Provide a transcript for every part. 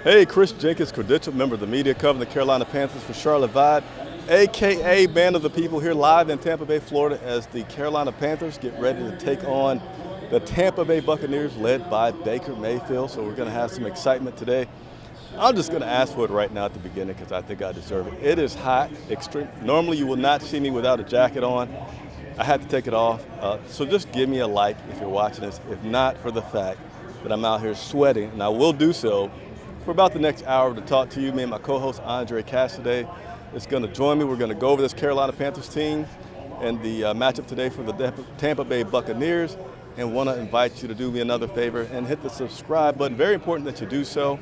Hey, Chris Jenkins, credentialed member of the media covering the Carolina Panthers for Charlotte Vibe, a.k.a. Band of the People, here live in Tampa Bay, Florida, as the Carolina Panthers get ready to take on the Tampa Bay Buccaneers, led by Baker Mayfield. So we're going to have some excitement today. I'm just going to ask for it right now at the beginning because I think I deserve it. It is hot, extreme. Normally you will not see me without a jacket on. I had to take it off. So just give me a like if you're watching this, if not for the fact that I'm out here sweating, and I will do so for about the next hour to talk to you. Me and my co-host Andre Cassidy is going to join me. We're going to go over this Carolina Panthers team and the matchup today for the Tampa Bay Buccaneers, and want to invite you to do me another favor and hit the subscribe button. Very important that you do so.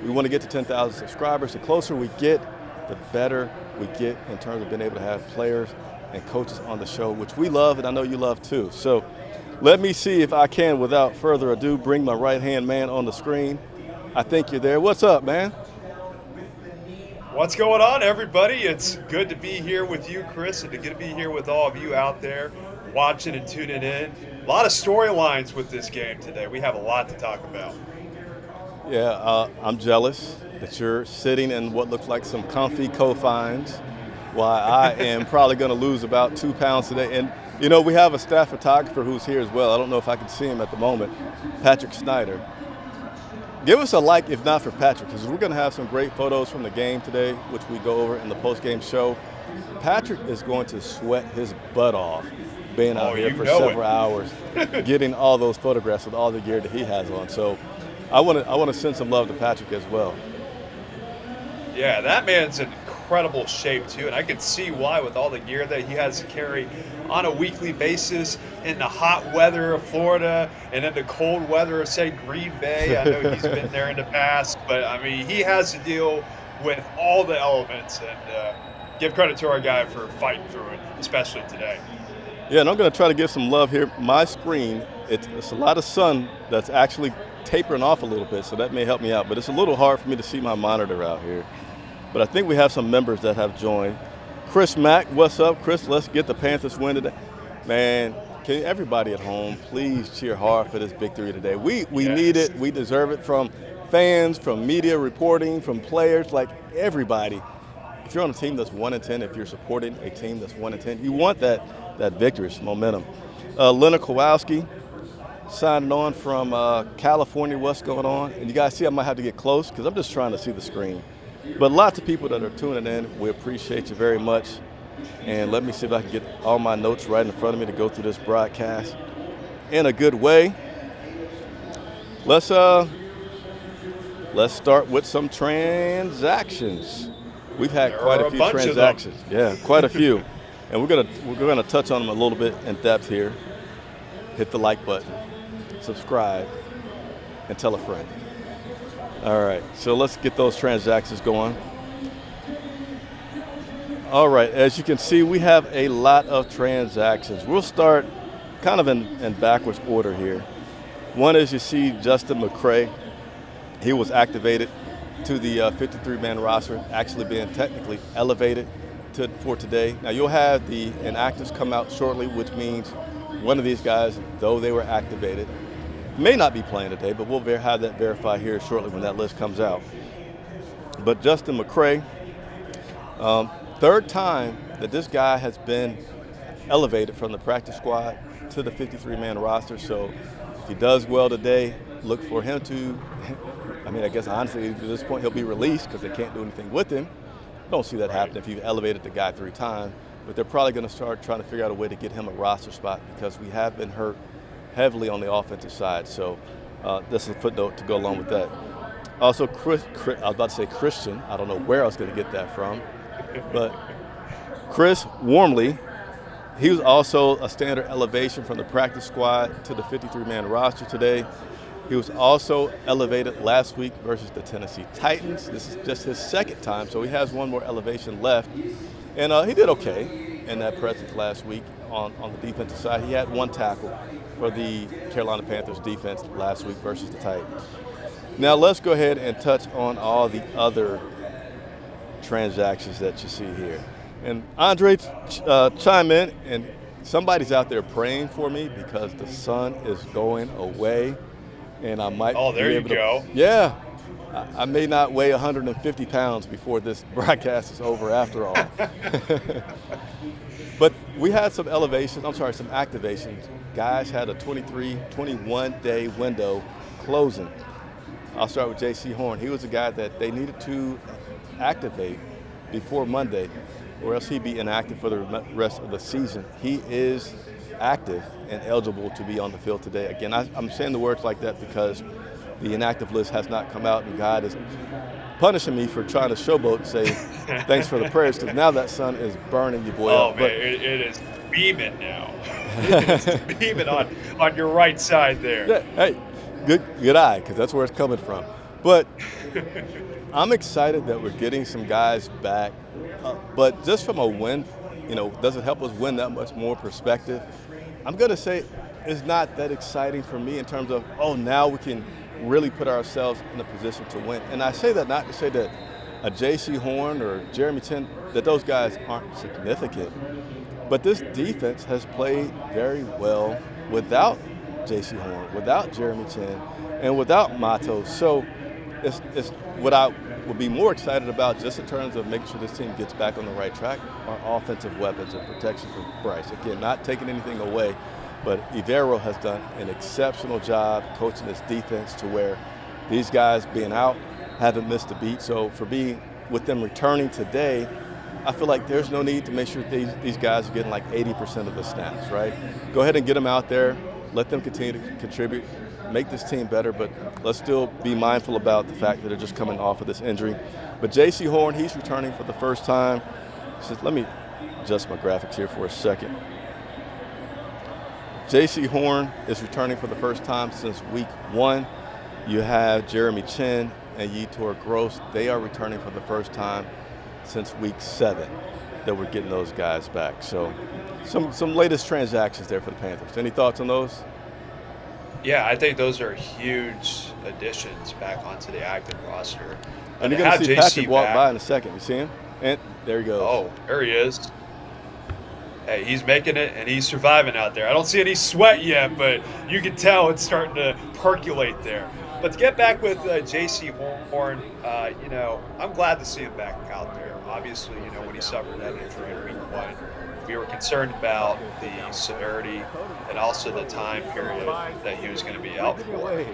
We want to get to 10,000 subscribers. The closer we get, the better we get in terms of being able to have players and coaches on the show, which we love and I know you love too. So let me see if I can, without further ado, bring my right-hand man on the screen. I think you're there. What's up, man? What's going on, everybody? It's good to be here with you, Chris, and to get to be here with all of you out there watching and tuning in. A lot of storylines with this game today. We have a lot to talk about. Yeah, I'm jealous that you're sitting in what looks like some comfy confines, while I am probably going to lose about 2 pounds today. And, you know, we have a staff photographer who's here as well. I don't know if I can see him at the moment, Patrick Snyder. Give us a like if not for Patrick, because we're going to have some great photos from the game today, which we go over in the post-game show. Patrick is going to sweat his butt off being out here for several hours, getting all those photographs with all the gear that he has on. So I want to send some love to Patrick as well. Yeah, that man's in incredible shape too, and I can see why with all the gear that he has to carry on a weekly basis in the hot weather of Florida and in the cold weather of, say, Green Bay. I know he's been there in the past, but I mean, he has to deal with all the elements, and give credit to our guy for fighting through it, especially today. Yeah, and I'm going to try to give some love here. My screen, it's a lot of sun that's actually tapering off a little bit, so that may help me out, but it's a little hard for me to see my monitor out here. But I think we have some members that have joined. Chris Mack, what's up? Chris, let's get the Panthers win today. Man, can everybody at home please cheer hard for this victory today? We need it. We deserve it, from fans, from media reporting, from players, like everybody. If you're on a team that's 1-10, if you're supporting a team that's 1-10, you want that victory, momentum. Leonard Kowalski signing on from California. What's going on? And you guys see I might have to get close because I'm just trying to see the screen. But lots of people that are tuning in, we appreciate you very much. And let me see if I can get all my notes right in front of me to go through this broadcast in a good way. Let's start with some transactions. We've had quite a few transactions. Yeah, quite a few. And we're gonna touch on them a little bit in depth here. Hit the like button, subscribe, and tell a friend. All right, so let's get those transactions going. All right, as you can see, we have a lot of transactions. We'll start kind of in backwards order here. One is, you see Justin McCray. He was activated to the 53-man roster, actually being technically elevated for today. Now you'll have the inactives come out shortly, which means one of these guys, though they were activated, may not be playing today, but we'll have that verified here shortly when that list comes out. But Justin McCray, third time that this guy has been elevated from the practice squad to the 53-man roster. So if he does well today, look for him to, I mean, I guess honestly at this point he'll be released because they can't do anything with him. Don't see that happen if you've elevated the guy 3 times, but they're probably going to start trying to figure out a way to get him a roster spot because we have been hurt heavily on the offensive side. So this is a footnote to go along with that. Also, I was about to say Christian. I don't know where I was going to get that from. But Chris Wormley, he was also a standard elevation from the practice squad to the 53-man roster today. He was also elevated last week versus the Tennessee Titans. This is just his second time, so he has one more elevation left. And he did okay in that presence last week on the defensive side. He had 1 tackle for the Carolina Panthers defense last week versus the Titans. Now let's go ahead and touch on all the other transactions that you see here. And Andre, chime in, and somebody's out there praying for me because the sun is going away, and I might. Oh, there you go. Yeah, I may not weigh 150 pounds before this broadcast is over after all. But we had some some activations. Guys had a 21 day window closing. I'll start with J.C. Horn. He was a guy that they needed to activate before Monday, or else he'd be inactive for the rest of the season. He is active and eligible to be on the field today. Again, I'm saying the words like that because the inactive list has not come out, and God is punishing me for trying to showboat and say thanks for the prayers, because now that sun is burning you, boy. Oh, man, it is beaming now. It's beaming on your right side there. Yeah, hey, good eye, because that's where it's coming from. But I'm excited that we're getting some guys back. But just from a win, does it help us win that much more perspective? I'm going to say it's not that exciting for me in terms of, now we can really put ourselves in a position to win. And I say that not to say that a J.C. Horn or Jeremy Chin, that those guys aren't significant. But this defense has played very well without J.C. Horn, without Jeremy Chin, and without Matos. So it's what I would be more excited about, just in terms of making sure this team gets back on the right track, are offensive weapons and protection for Bryce. Again, not taking anything away, but Ivero has done an exceptional job coaching this defense to where these guys being out haven't missed a beat. So with them returning today, I feel like there's no need to make sure these guys are getting like 80% of the snaps, right? Go ahead and get them out there, let them continue to contribute, make this team better, but let's still be mindful about the fact that they're just coming off of this injury. But J.C. Horn, he's returning for the first time. Let me adjust my graphics here for a second. J.C. Horn is returning for the first time since week 1. You have Jeremy Chin and Yetur Gross. They are returning for the first time since week 7 that we're getting those guys back. So some latest transactions there for the Panthers. Any thoughts on those? Yeah, I think those are huge additions back onto the active roster. And you're going to see Patrick walk by in a second. You see him? And there he goes. Oh, there he is. Hey, he's making it, and he's surviving out there. I don't see any sweat yet, but you can tell it's starting to percolate there. But to get back with J.C. Horn, I'm glad to see him back out there. Obviously, when he suffered that injury in week 1, we were concerned about the severity and also the time period that he was going to be out for.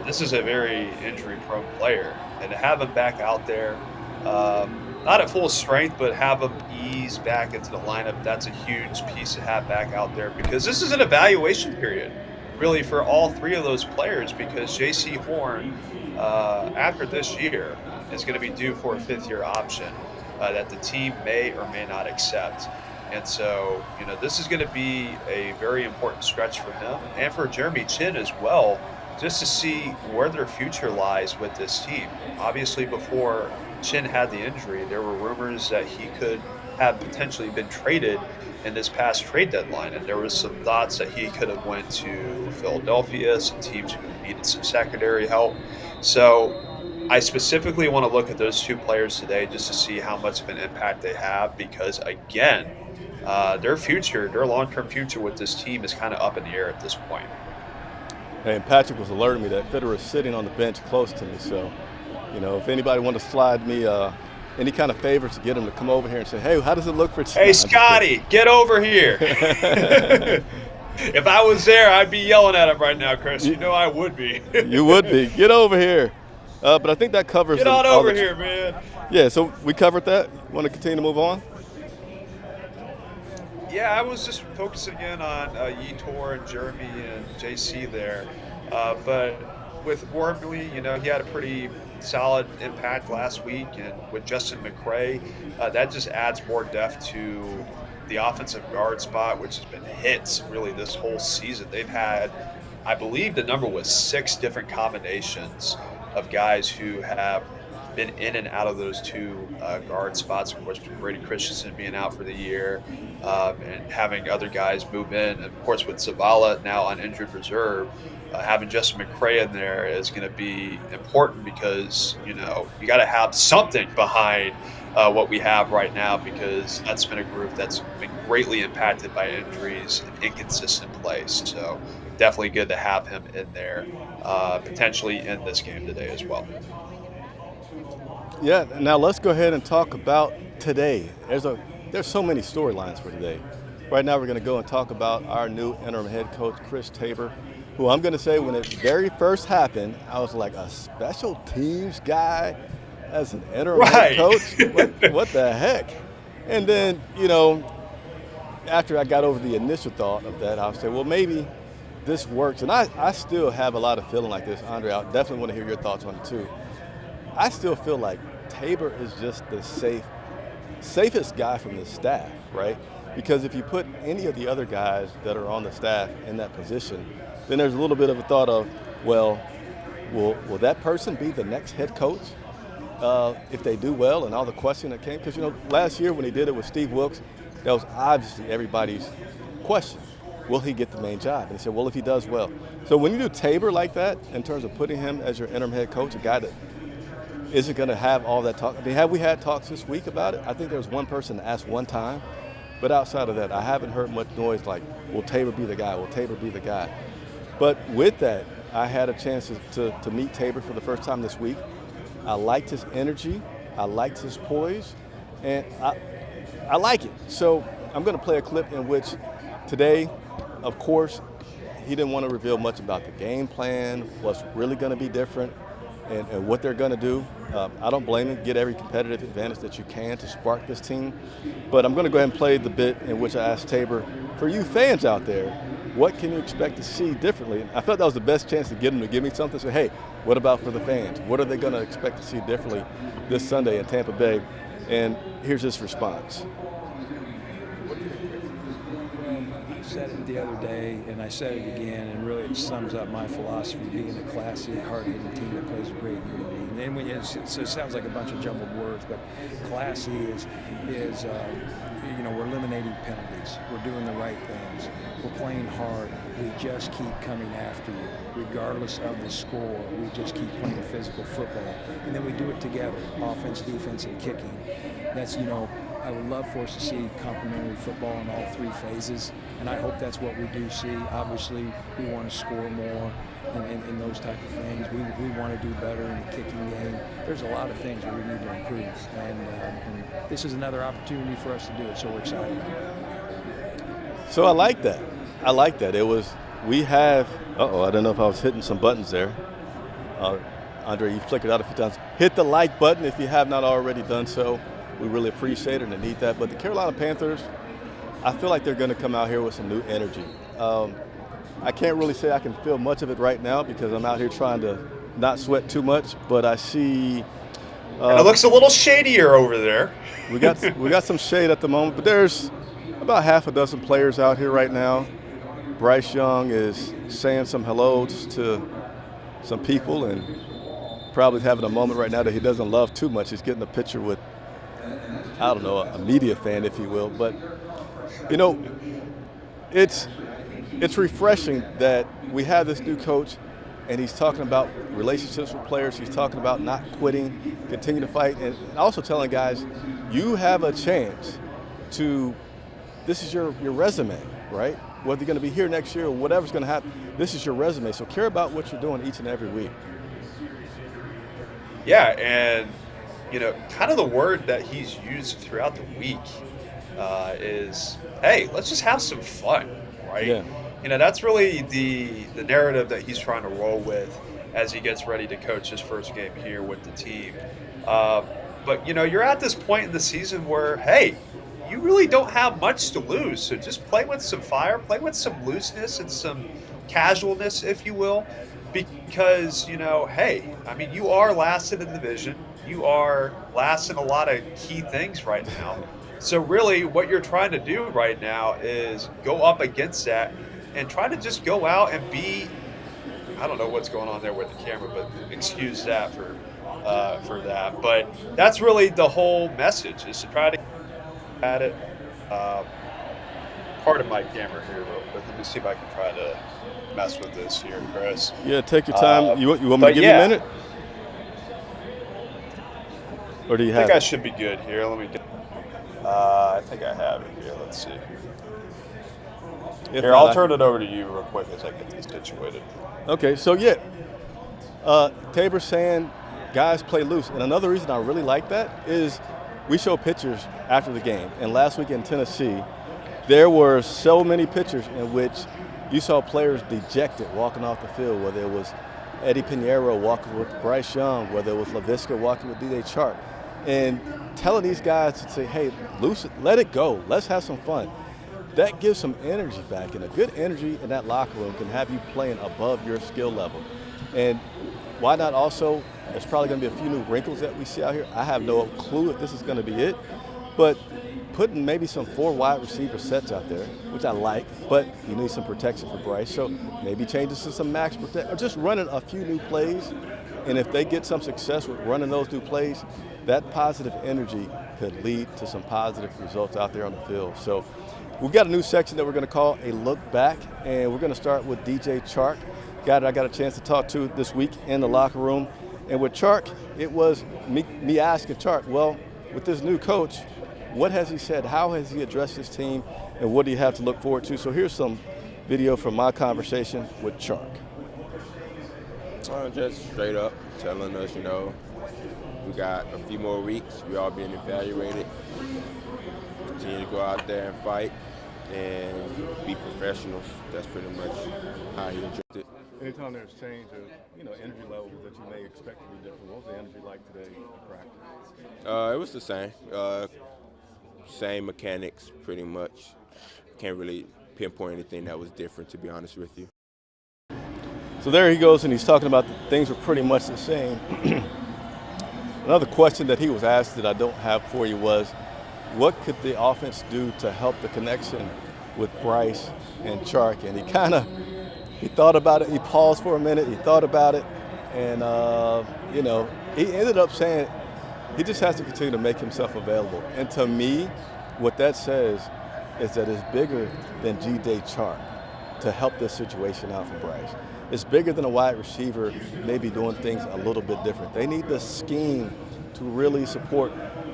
This is a very injury-prone player, and to have him back out there, not at full strength, but have him ease back into the lineup, that's a huge piece to have back out there, because this is an evaluation period, really, for all 3 of those players, because J.C. Horn, after this year, is going to be due for a 5th-year option that the team may or may not accept. And so, this is going to be a very important stretch for him and for Jeremy Chin as well, just to see where their future lies with this team. Obviously, before Chin had the injury, there were rumors that he could have potentially been traded in this past trade deadline, and there was some thoughts that he could have went to Philadelphia, some teams who needed some secondary help. So I specifically want to look at those 2 players today just to see how much of an impact they have, because again, their future, their long-term future with this team is kind of up in the air at this point. And Patrick was alerting me that Fitterer is sitting on the bench close to me, so if anybody wanted to slide me any kind of favor to get him to come over here and say, hey, how does it look for tonight? Hey, Scotty, get over here. If I was there, I'd be yelling at him right now, Chris. I would be. You would be. Get over here. But I think that covers Get on over here, man. Yeah, so we covered that. Want to continue to move on? Yeah, I was just focusing in on Yetur and Jeremy and JC there. But with Wormley, he had a pretty solid impact last week. And with Justin McCray, that just adds more depth to the offensive guard spot, which has been hit really this whole season. They've had, I believe the number was 6 different combinations of guys who have been in and out of those 2 guard spots. Of course, Brady Christensen being out for the year, and having other guys move in. And of course, with Zavala now on injured reserve, having Justin McCray in there is going to be important, because you got to have something behind what we have right now, because that's been a group that's been greatly impacted by injuries and inconsistent play. So definitely good to have him in there, potentially in this game today as well. Yeah, now let's go ahead and talk about today. There's so many storylines for today. Right now we're going to go and talk about our new interim head coach, Chris Tabor, who I'm going to say when it very first happened, I was like, a special teams guy as an interim head Right. coach? What the heck? And then, after I got over the initial thought of that, I was saying, well, maybe this works. And I still have a lot of feeling like this. Andre, I definitely want to hear your thoughts on it too. I still feel like Tabor is just the safest guy from the staff, right? Because if you put any of the other guys that are on the staff in that position, then there's a little bit of a thought of, well, will that person be the next head coach if they do well, and all the question that came? Because, last year when he did it with Steve Wilkes, that was obviously everybody's question. Will he get the main job? And he said, well, if he does well. So when you do Tabor like that, in terms of putting him as your interim head coach, a guy that isn't going to have all that talk. I mean, have we had talks this week about it? I think there was one person to ask one time. But outside of that, I haven't heard much noise like, will Tabor be the guy? Will Tabor be the guy? But with that, I had a chance to meet Tabor for the first time this week. I liked his energy. I liked his poise. And I like it. So I'm going to play a clip in which today, of course, he didn't want to reveal much about the game plan, what's really going to be different, and what they're going to do. I don't blame him. Get every competitive advantage that you can to spark this team. But I'm going to go ahead and play the bit in which I asked Tabor, for you fans out there, what can you expect to see differently? And I felt that was the best chance to get him to give me something. So, hey, what about for the fans? What are they going to expect to see differently this Sunday in Tampa Bay? And here's his response. I said it the other day, and I said it again, and really it sums up my philosophy, being a classy, hard-hitting team that plays with great unity. And then when it sounds like a bunch of jumbled words, but classy is we're eliminating penalties. We're doing the right things. We're playing hard. We just keep coming after you. Regardless of the score, we just keep playing physical football. And then we do it together, offense, defense, and kicking. That's, I would love for us to see complementary football in all three phases, and I hope that's what we do see. Obviously, we want to score more and those type of things. We want to do better in the kicking game. There's a lot of things that we need to improve, and this is another opportunity for us to do it, so we're excited about it. So I like that. I don't know if I was hitting some buttons there. Andre, you flickered out a few times. Hit the like button if you have not already done so. We really appreciate it and need that. But the Carolina Panthers, I feel like they're going to come out here with some new energy. I can't really say I can feel much of it right now because I'm out here trying to not sweat too much. But I see. And it looks a little shadier over there. we got some shade at the moment, but there's about half a dozen players out here right now. Bryce Young is saying some hellos to some people and probably having a moment right now that he doesn't love too much. He's getting a picture with, I don't know, a media fan, if you will. But, it's refreshing that we have this new coach and he's talking about relationships with players. He's talking about not quitting, continue to fight, and also telling guys, you have a chance to, this is your resume, right? Whether you're going to be here next year or whatever's going to happen, this is your resume. So care about what you're doing each and every week. Yeah, and kind of the word that he's used throughout the week is, hey, let's just have some fun, right? Yeah. That's really the narrative that he's trying to roll with as he gets ready to coach his first game here with the team. But, you're at this point in the season where, hey, you really don't have much to lose. So just play with some fire, play with some looseness and some casualness, if you will, because, hey, you are last in the division. You are last in a lot of key things right now. So really what you're trying to do right now is go up against that and try to just go out and be, I don't know what's going on there with the camera, but excuse that for that. But that's really the whole message, is to try to at it. Pardon my camera here real quick. Let me see if I can try to mess with this here, Chris. Yeah, take your time. You want me to give you a minute? Or do you have I think I should be good here. Let me get. I think I have it here. Let's see. If Here, not, I'll turn it over to you real quick as I get this situated. Okay, so yeah, Tabor's saying guys play loose. And another reason I really like that is we show pictures after the game. And last week in Tennessee, there were so many pictures in which you saw players dejected walking off the field, whether it was Eddie Pinheiro walking with Bryce Young, whether it was LaVisca walking with DJ Chark, and telling these guys to say, hey, loose it, let it go, let's have some fun. That gives some energy back, and a good energy in that locker room can have you playing above your skill level. And why not also, there's probably going to be a few new wrinkles that we see out here. I have no clue if this is going to be it, but putting maybe some 4 wide receiver sets out there, which I like, but you need some protection for Bryce. So maybe changes to some max protect, or just running a few new plays. And if they get some success with running those new plays, that positive energy could lead to some positive results out there on the field. So we've got a new section that we're going to call a look back, and we're going to start with DJ Chark, guy that I got a chance to talk to this week in the locker room. And with Chark, it was me asking Chark, well, with this new coach, what has he said? How has he addressed his team? And what do you have to look forward to? So here's some video from my conversation with Chark. Just straight up telling us, we got a few more weeks. We all being evaluated. Continue to go out there and fight and be professionals. That's pretty much how he addressed it. Anytime there's change of, energy levels that you may expect to be different, what was the energy like today in practice? It was the same. Same mechanics, pretty much. Can't really pinpoint anything that was different, to be honest with you. So there he goes, and he's talking about things were pretty much the same. Another question that he was asked that I don't have for you was, what could the offense do to help the connection with Bryce and Chark? And he thought about it. He paused for a minute. He thought about it, and he ended up saying he just has to continue to make himself available. And to me, what that says is that it's bigger than G-Day Chark to help this situation out for Bryce. It's bigger than a wide receiver maybe doing things a little bit different. They need the scheme to really support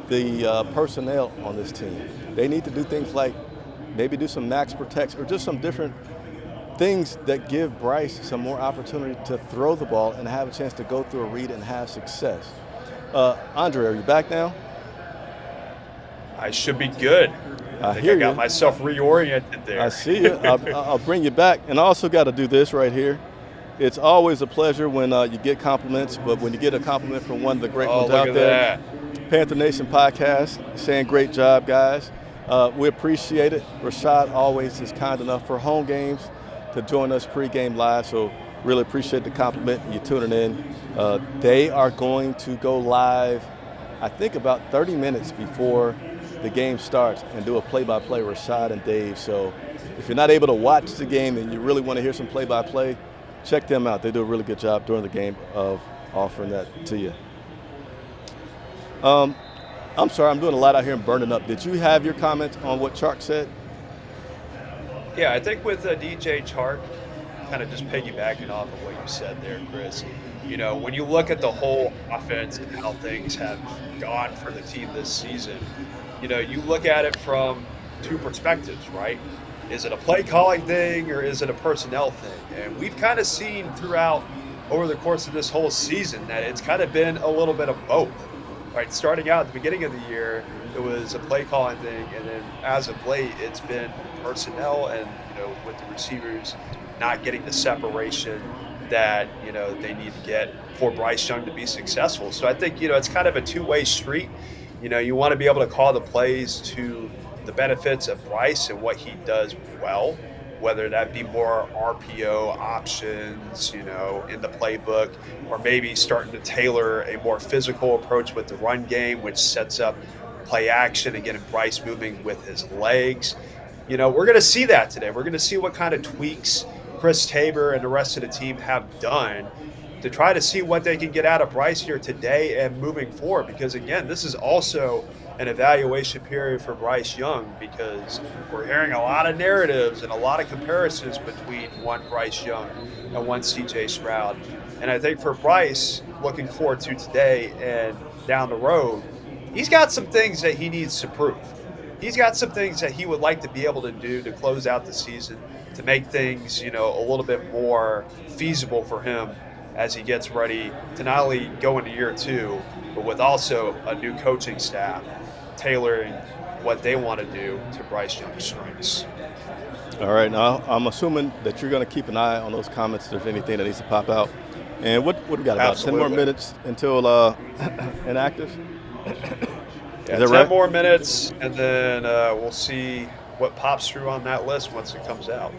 the personnel on this team. They need to do things like maybe do some max protects or just some different things that give Bryce some more opportunity to throw the ball and have a chance to go through a read and have success. Andre, are you back now? I should be good. I think I got myself reoriented there. I see you. I'll bring you back. And I also got to do this right here. It's always a pleasure when you get compliments, but when you get a compliment from one of the great ones out there, Panther Nation podcast, saying great job, guys. We appreciate it. Rashad always is kind enough for home games to join us pregame live, so really appreciate the compliment and you tuning in. They are going to go live, I think about 30 minutes before the game starts and do a play-by-play, Rashad and Dave. So if you're not able to watch the game and you really want to hear some play-by-play, check them out. They do a really good job during the game of offering that to you. I'm sorry, I'm doing a lot out here and burning up. Did you have your comment on what Chark said? Yeah, I think with DJ Chark, kind of just piggybacking off of what you said there, Chris, when you look at the whole offense and how things have gone for the team this season, you look at it from two perspectives, right? Is it a play calling thing or is it a personnel thing? And we've kind of seen throughout over the course of this whole season that it's kind of been a little bit of both, right? Starting out at the beginning of the year, it was a play calling thing, and then as of late, it's been personnel and, with the receivers not getting the separation that, they need to get for Bryce Young to be successful. So I think, it's kind of a two-way street. You want to be able to call the plays to the benefits of Bryce and what he does well, whether that be more RPO options, in the playbook, or maybe starting to tailor a more physical approach with the run game, which sets up play action and getting Bryce moving with his legs. We're going to see that today. We're going to see what kind of tweaks Chris Tabor and the rest of the team have done to try to see what they can get out of Bryce here today and moving forward. Because, again, this is also an evaluation period for Bryce Young, because we're hearing a lot of narratives and a lot of comparisons between one Bryce Young and one C.J. Stroud. And I think for Bryce, looking forward to today and down the road, he's got some things that he needs to prove. He's got some things that he would like to be able to do to close out the season to make things, a little bit more feasible for him as he gets ready to not only go into year 2, but with also a new coaching staff tailoring what they want to do to Bryce Young's strengths. All right, now I'm assuming that you're going to keep an eye on those comments if there's anything that needs to pop out. And what do we got, about Absolutely. 10 more minutes until inactive? Yeah, Is that 10 right? more minutes, and then we'll see what pops through on that list once it comes out.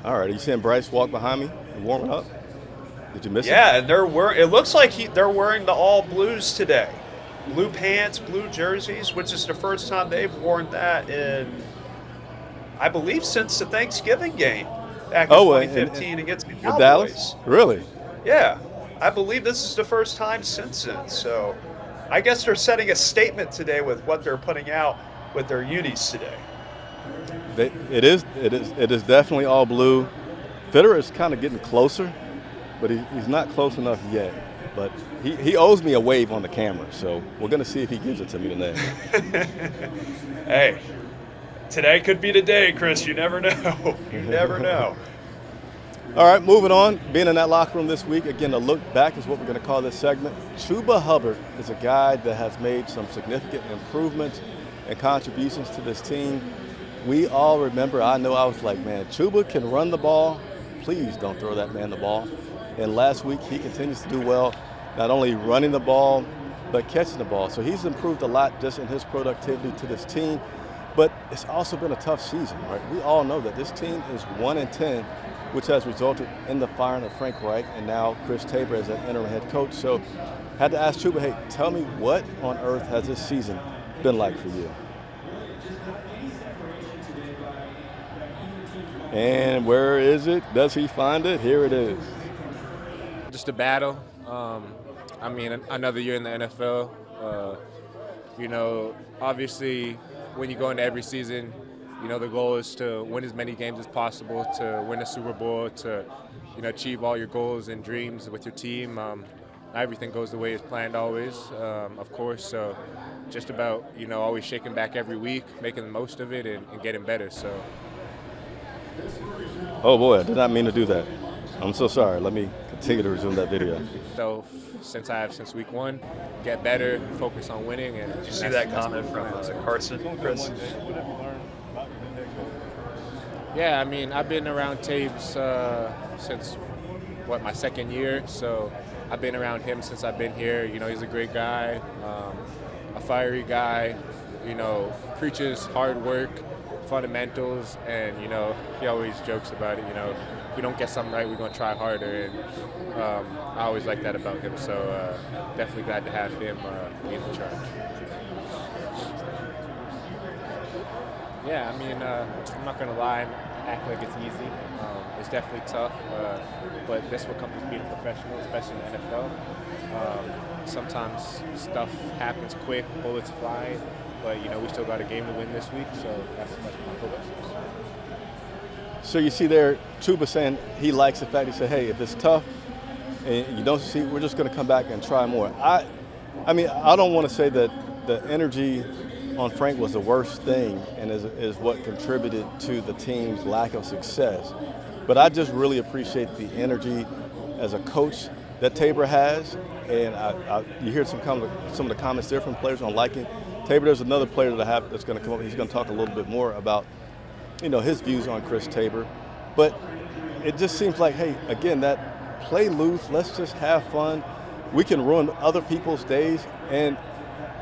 All right, are you seeing Bryce walk behind me and warming up? Did you miss it? Yeah, and it looks like they're wearing the all blues today. Blue pants, blue jerseys, which is the first time they've worn that in, I believe, since the Thanksgiving game back in 2015 against the Cowboys. With Dallas? Really? Yeah, I believe this is the first time since then. So I guess they're setting a statement today with what they're putting out with their unis today. It is definitely all blue. Fitterer is kind of getting closer, but he's not close enough yet. But he owes me a wave on the camera, so we're going to see if he gives it to me today. Hey, today could be the day, Chris. You never know. You never know. All right, moving on. Being in that locker room this week, again, a look back is what we're going to call this segment. Chuba Hubbard is a guy that has made some significant improvements and contributions to this team. We all remember, I know I was like, man, Chuba can run the ball. Please don't throw that man the ball. And last week, he continues to do well, not only running the ball, but catching the ball. So he's improved a lot just in his productivity to this team. But it's also been a tough season, right? We all know that this team is 1-10, which has resulted in the firing of Frank Reich and now Chris Tabor as an interim head coach. So had to ask Chuba, hey, tell me what on earth has this season been like for you? And where is it? Does he find it? Here it is. Just a battle. I mean, another year in the NFL. Obviously, when you go into every season, the goal is to win as many games as possible, to win a Super Bowl, to, achieve all your goals and dreams with your team. Not everything goes the way it's planned always, of course. So just about, always shaking back every week, making the most of it and getting better. So. Oh boy, I did not mean to do that. I'm so sorry. Let me continue to resume that video. So since week 1, get better, focus on winning. And Did you see that comment from Carson, Chris? Yeah, I mean, I've been around Tabes since, my second year. So I've been around him since I've been here. He's a great guy, a fiery guy, preaches hard work, fundamentals, and, he always jokes about it, if we don't get something right, we're going to try harder. And I always like that about him. So definitely glad to have him in charge. Yeah, I mean, I'm not going to lie and act like it's easy. It's definitely tough, but that's what comes with being a professional, especially in the NFL. Sometimes stuff happens quick, bullets fly, but, we still got a game to win this week, so that's much my focus is. So you see there, Chuba saying he likes the fact he said, hey, if it's tough and you don't see, we're just going to come back and try more. I mean, I don't want to say that the energy on Frank was the worst thing and is what contributed to the team's lack of success. But I just really appreciate the energy as a coach that Tabor has. And you hear some of the comments there from players on liking Tabor. There's another player that I have that's going to come up. He's going to talk a little bit more about, his views on Chris Tabor. But it just seems like, hey, again, that play loose, let's just have fun. We can ruin other people's days. And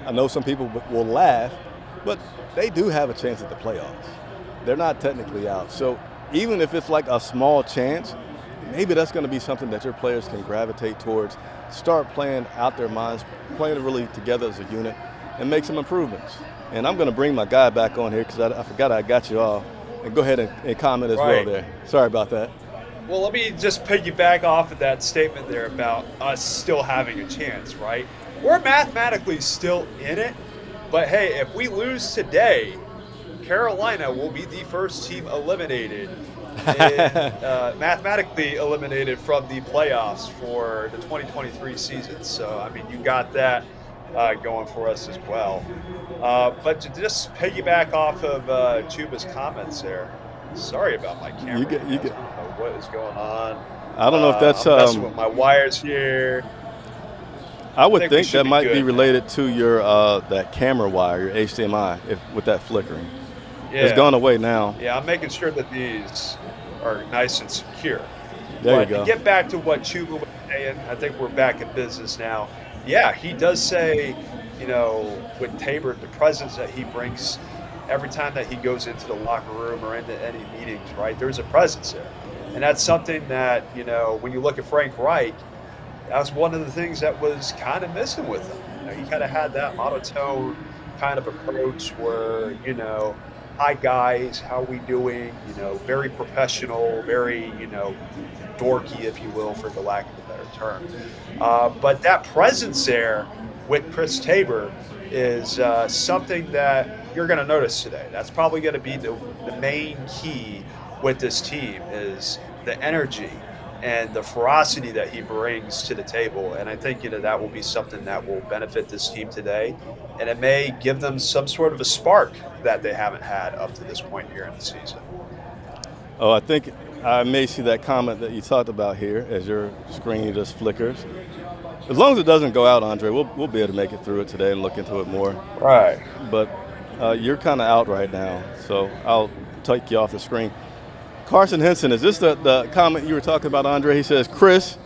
I know some people will laugh, but they do have a chance at the playoffs. They're not technically out. So even if it's like a small chance, maybe that's going to be something that your players can gravitate towards, start playing out their minds, playing really together as a unit, and make some improvements. And I'm going to bring my guy back on here because I forgot I got you all. And go ahead and comment as well there. Sorry about that. Well, let me just piggyback off of that statement there about us still having a chance, right? We're mathematically still in it, but hey, if we lose today, Carolina will be the first team eliminated, mathematically eliminated from the playoffs for the 2023 season. So, I mean, you got that going for us as well. But to just piggyback off of Chuba's comments there, Sorry about my camera. You get. I don't know what is going on. I don't know if that's. I'm messing with my wires here. I would we think should that be might good, be man. related to your that camera wire, your HDMI, with that flickering. Yeah. It's gone away now. Yeah, I'm making sure that these are nice and secure. There But you go. to get back to what Chuba was saying, I think we're back in business now. Yeah, he does say, with Tabor, the presence that he brings every time that he goes into the locker room or into any meetings, right? There's a presence there. And that's something that, when you look at Frank Reich, that was one of the things that was kind of missing with him. He kind of had that monotone kind of approach where, hi guys, how we doing? Very professional, very, dorky, if you will, for the lack of a better term. But that presence there with Chris Tabor is something that you're going to notice today. That's probably going to be the main key with this team is the energy and the ferocity that he brings to the table. And I think, that will be something that will benefit this team today. And it may give them some sort of a spark that they haven't had up to this point here in the season. Oh, I think I may see that comment that you talked about here as your screen just flickers. As long as it doesn't go out, Andre, we'll be able to make it through it today and look into it more. Right. But you're kind of out right now, so I'll take you off the screen. Carson Henson, is this the comment you were talking about, Andre? He says, Chris,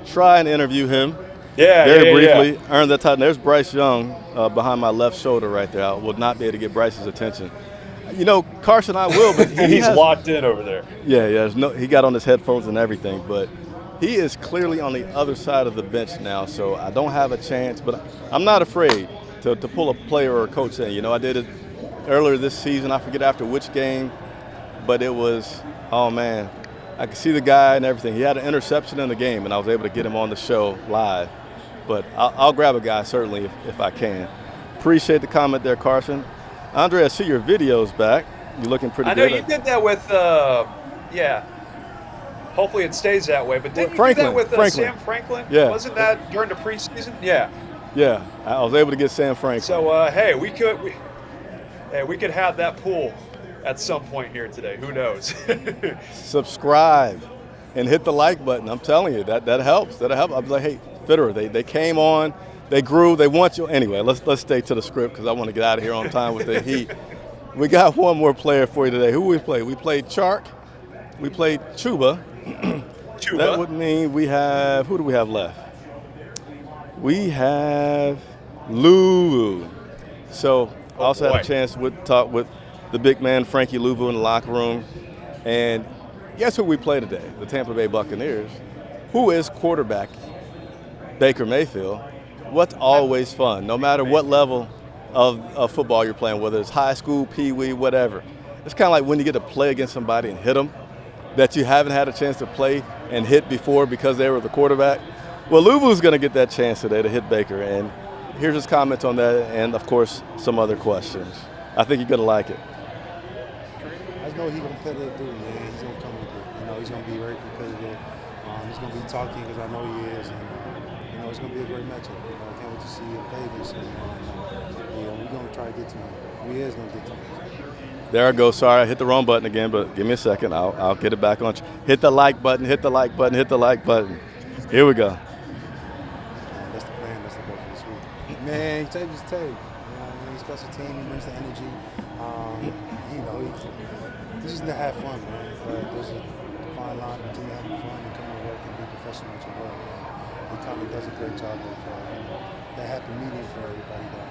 try and interview him. Yeah, Very briefly, earn that title. There's Bryce Young behind my left shoulder right there. I will not be able to get Bryce's attention. Carson, I will, but he's locked in over there. Yeah. He got on his headphones and everything, but he is clearly on the other side of the bench now, so I don't have a chance. But I'm not afraid to pull a player or a coach in. I did it earlier this season. I forget after which game, but it was, oh man, I could see the guy and everything. He had an interception in the game, and I was able to get him on the show live. But I'll grab a guy certainly if I can. Appreciate the comment there, Carson. Andre, I see your videos back. You're looking pretty good. I know you did that with, hopefully it stays that way. But didn't you do that with Sam Franklin? Yeah. Wasn't that during the preseason? Yeah. Yeah, I was able to get Sam Franklin. So, hey, we could have that pool at some point here today. Who knows? Subscribe and hit the like button. I'm telling you, that helps. That'll help. I'm like, hey, Fitterer, they came on, they grew, they want you. Anyway, let's stay to the script because I want to get out of here on time with the heat. We got one more player for you today. Who we played? We played Chark. We played Chuba. That would mean we have, who do we have left? We have Lulu. So I also had a chance to talk with the big man, Frankie Louvu, in the locker room. And guess who we play today? The Tampa Bay Buccaneers. Who is quarterback? Baker Mayfield. What's always fun, no matter what level of football you're playing, whether it's high school, pee-wee, whatever. It's kind of like when you get to play against somebody and hit them that you haven't had a chance to play and hit before because they were the quarterback. Well, Luvu's going to get that chance today to hit Baker, and here's his comments on that and, of course, some other questions. I think you're going to like it. I just know he's going to play that dude, man. He's going to come with it. He's going to be very competitive. He's going to be talking because I know he is. And, it's going to be a great matchup. I can't wait to see Davis. And, we're going to try to get to him. We is going to get to him. There I go. Sorry, I hit the wrong button again, but give me a second. I'll get it back on. Hit the like button, hit the like button, hit the like button. Here we go. That's the plan. That's the goal for this week. Man, Tape is Tape. Special team, he brings the energy. He just to have fun, man. There's a fine line between having fun and coming to work and be professional at your work. He kind of does a great job of that happy medium for everybody that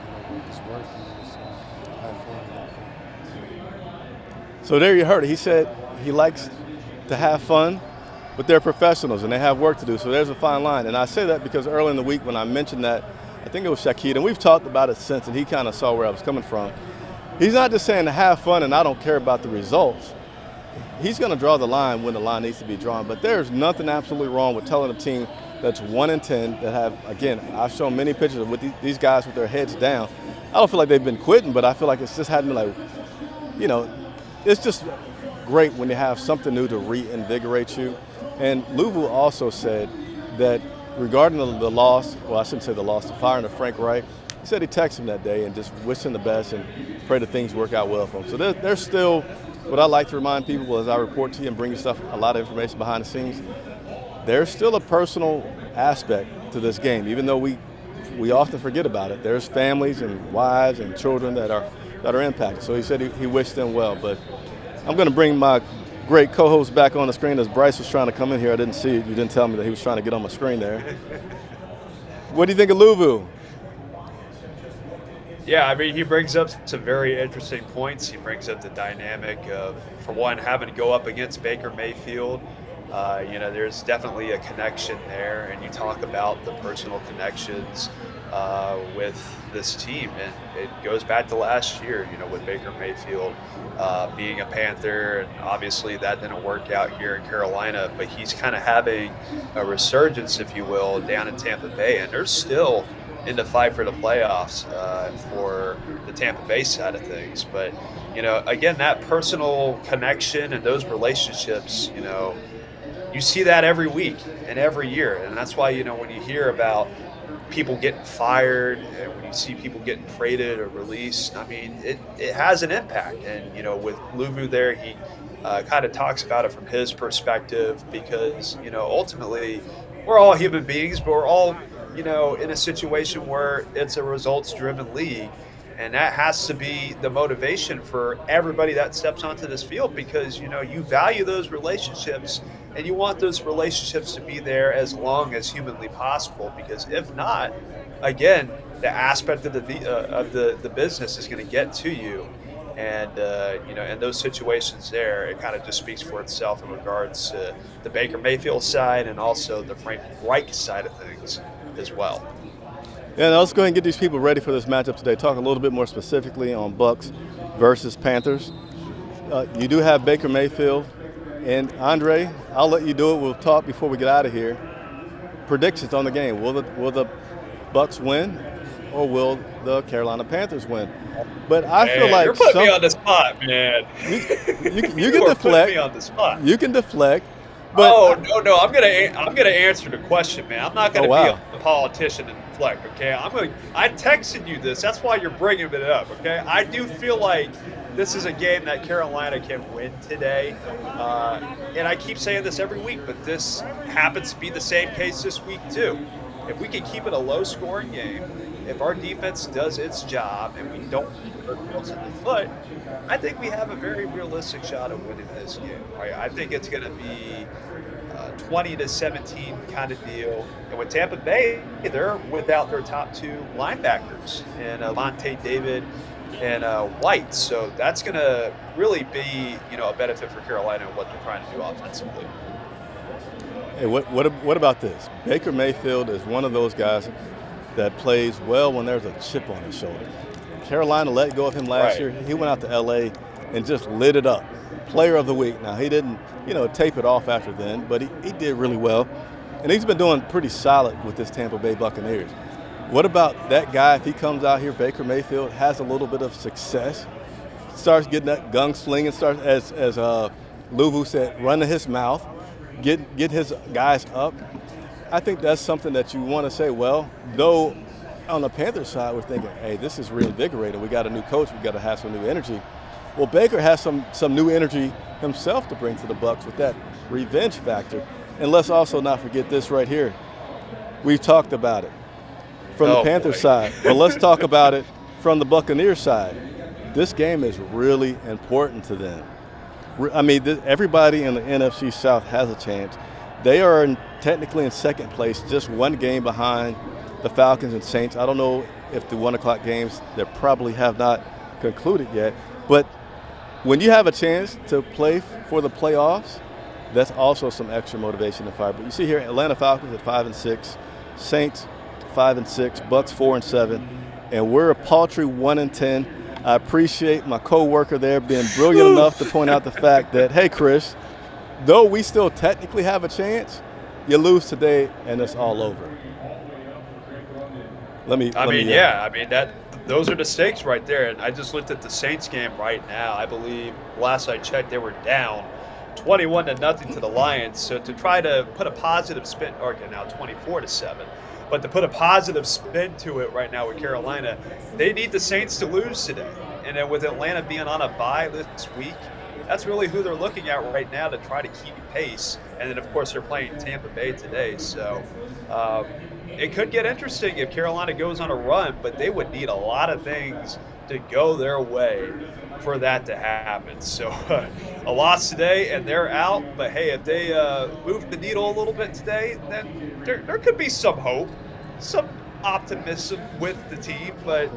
just work and just have fun and have fun. So there you heard it. He said he likes to have fun, but they're professionals and they have work to do. So there's a fine line. And I say that because early in the week when I mentioned that, I think it was Shakid, and we've talked about it since, and he kind of saw where I was coming from. He's not just saying to have fun and I don't care about the results. He's going to draw the line when the line needs to be drawn. But there's nothing absolutely wrong with telling a team that's 1-10 that have, again, I've shown many pictures of with these guys with their heads down. I don't feel like they've been quitting, but I feel like it's just hadn't been like, it's just great when you have something new to reinvigorate you. And Louvu also said that regarding the loss, well, I shouldn't say the loss, the firing of Frank Reich, he said he texted him that day and just wished him the best and pray that things work out well for him. So they're still what I like to remind people as I report to you and bring you a lot of information behind the scenes, there's still a personal aspect to this game, even though we often forget about it. There's families and wives and children that are impacted. So he said he wished them well. But I'm going to bring my great co-host back on the screen as Bryce was trying to come in here. I didn't see it. You didn't tell me that he was trying to get on my screen there. What do you think of Luvu? Yeah, I mean, he brings up some very interesting points. He brings up the dynamic of, for one, having to go up against Baker Mayfield. There's definitely a connection there, and you talk about the personal connections with this team, and it goes back to last year, with Baker Mayfield being a Panther, and obviously that didn't work out here in Carolina, but he's kind of having a resurgence, if you will, down in Tampa Bay, and they're still in the fight for the playoffs for the Tampa Bay side of things. But, again, that personal connection and those relationships, you see that every week and every year. And that's why, when you hear about people getting fired and when you see people getting traded or released, I mean, it has an impact. And, with Luvu there, he kind of talks about it from his perspective because, ultimately we're all human beings, but we're all, in a situation where it's a results-driven league. And that has to be the motivation for everybody that steps onto this field because, you value those relationships and you want those relationships to be there as long as humanly possible. Because if not, again, the aspect of the business is going to get to you. And, in those situations there, it kind of just speaks for itself in regards to the Baker Mayfield side and also the Frank Reich side of things as well. Yeah, now let's go ahead and get these people ready for this matchup today. Talk a little bit more specifically on Bucs versus Panthers. You do have Baker Mayfield. And Andre, I'll let you do it. We'll talk before we get out of here. Predictions on the game. Will the Bucs win or will the Carolina Panthers win? But I feel like you're putting me on the spot, man. You can you deflect. Putting me on the spot. You can deflect. But no! I'm gonna answer the question, man. I'm not gonna be a politician and deflect. Okay, I texted you this. That's why you're bringing it up. Okay, I do feel like this is a game that Carolina can win today, and I keep saying this every week, but this happens to be the same case this week too. If we can keep it a low-scoring game, if our defense does its job and we don't put ourselves in the foot, I think we have a very realistic shot of winning this game. Right? I think it's going to be 20-17 kind of deal. And with Tampa Bay, they're without their top two linebackers, and Vontae David and White. So that's going to really be, a benefit for Carolina and what they're trying to do offensively. Hey, what about this? Baker Mayfield is one of those guys that plays well when there's a chip on his shoulder. Carolina let go of him last year. He went out to L.A. and just lit it up. Player of the week. Now, he didn't, tape it off after then, but he did really well. And he's been doing pretty solid with this Tampa Bay Buccaneers. What about that guy, if he comes out here, Baker Mayfield, has a little bit of success, starts getting that gunslinging, starts, as Luvu said, running his mouth, get his guys up. I think that's something that you want to say, well, though on the Panthers side, we're thinking, hey, this is reinvigorating. We got a new coach. We got to have some new energy. Well, Baker has some new energy himself to bring to the Bucs with that revenge factor. And let's also not forget this right here. We've talked about it from the Panthers side, but let's talk about it from the Buccaneers side. This game is really important to them. I mean, everybody in the NFC South has a chance. They are technically in second place, just one game behind the Falcons and Saints. I don't know if the 1 o'clock games, they probably have not concluded yet. But when you have a chance to play for the playoffs, that's also some extra motivation to fire. But you see here, Atlanta Falcons at 5-6, Saints 5-6, Bucs 4-7, and we're a paltry 1-10. I appreciate my co-worker there being brilliant enough to point out the fact that, hey, Chris, though we still technically have a chance, you lose today and it's all over. Those are the stakes right there. And I just looked at the Saints game right now. I believe last I checked, they were down 21-0 to the Lions. So to try to put a positive spin, or now 24-7, but to put a positive spin to it right now with Carolina, they need the Saints to lose today. And then with Atlanta being on a bye this week, that's really who they're looking at right now to try to keep pace. And then, of course, they're playing Tampa Bay today. So it could get interesting if Carolina goes on a run, but they would need a lot of things to go their way for that to happen. So a loss today and they're out. But hey, if they move the needle a little bit today, then there could be some hope, some optimism with the team. But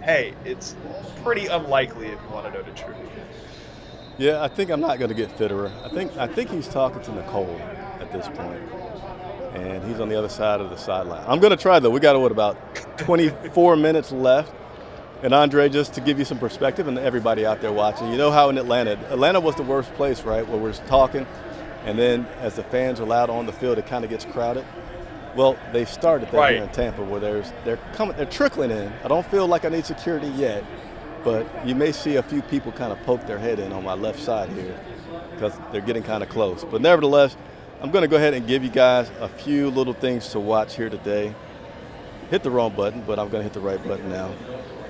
hey, it's pretty unlikely if you want to know the truth. Yeah, I think I'm not going to get Fitterer. I think he's talking to Nicole at this point, and he's on the other side of the sideline. I'm going to try, though. We got, about 24 minutes left. And Andre, just to give you some perspective, and everybody out there watching, you know how in Atlanta was the worst place, right, where we're talking, and then as the fans are allowed on the field, it kind of gets crowded. Well, they've started there here in Tampa, where they're trickling in. I don't feel like I need security yet, but you may see a few people kind of poke their head in on my left side here because they're getting kind of close. But nevertheless, I'm going to go ahead and give you guys a few little things to watch here today. Hit the wrong button, but I'm going to hit the right button now.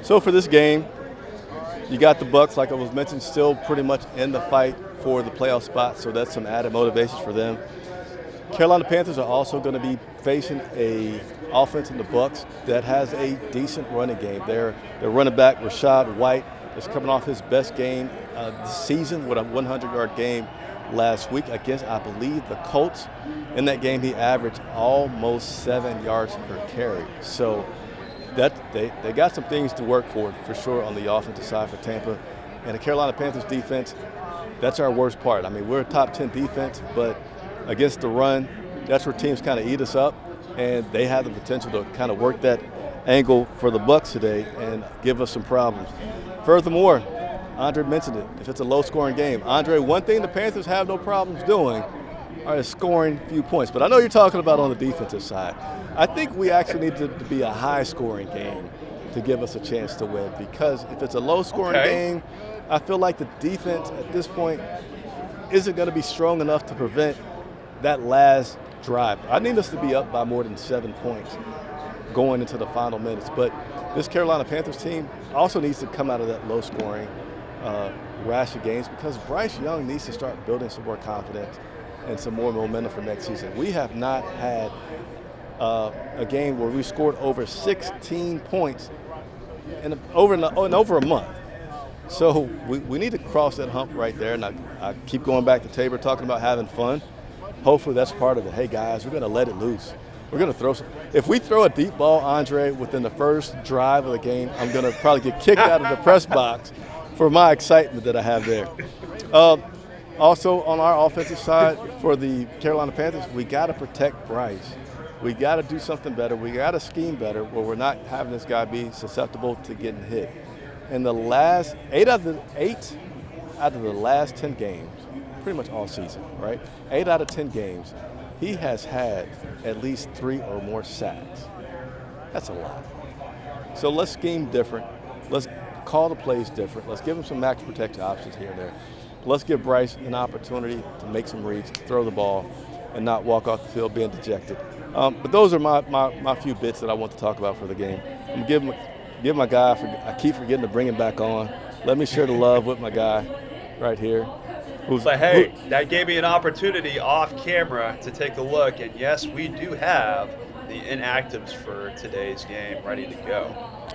So for this game, you got the Bucs, like I was mentioning, still pretty much in the fight for the playoff spot, so that's some added motivation for them. Carolina Panthers are also going to be facing a offense in the Bucs that has a decent running game. Their running back, Rashad White, is coming off his best game this season with a 100-yard game last week against, I believe, the Colts. In that game, he averaged almost 7 yards per carry. So they got some things to work for sure on the offensive side for Tampa. And the Carolina Panthers defense, that's our worst part. I mean, we're a top 10 defense, but against the run, that's where teams kind of eat us up, and they have the potential to kind of work that angle for the Bucs today and give us some problems. Furthermore, Andre mentioned it, if it's a low-scoring game. Andre, one thing the Panthers have no problems doing is scoring a few points. But I know you're talking about on the defensive side. I think we actually need to be a high-scoring game to give us a chance to win, because if it's a low-scoring game, I feel like the defense at this point isn't going to be strong enough to prevent that last drive. I need us to be up by more than 7 points going into the final minutes. But this Carolina Panthers team also needs to come out of that low-scoring rash of games, because Bryce Young needs to start building some more confidence and some more momentum for next season. We have not had a game where we scored over 16 points in over a month. So we need to cross that hump right there. And I keep going back to Tabor talking about having fun. Hopefully that's part of it. Hey, guys, we're going to let it loose. We're going to throw some. If we throw a deep ball, Andre, within the first drive of the game, I'm going to probably get kicked out of the press box for my excitement that I have there. Also, on our offensive side for the Carolina Panthers, we got to protect Bryce. We got to do something better. We got to scheme better where we're not having this guy be susceptible to getting hit. In the last 8 out of the last 10 games, pretty much all season, right? 8 out of 10 games, he has had at least 3 or more sacks. That's a lot. So let's scheme different. Let's call the plays different. Let's give him some max protection options here and there. Let's give Bryce an opportunity to make some reads, throw the ball, and not walk off the field being dejected. But those are my few bits that I want to talk about for the game. I'm going to give my guy, I keep forgetting to bring him back on. Let me share the love with my guy right here. But hey, that gave me an opportunity off camera to take a look, and yes, we do have the inactives for today's game ready to go.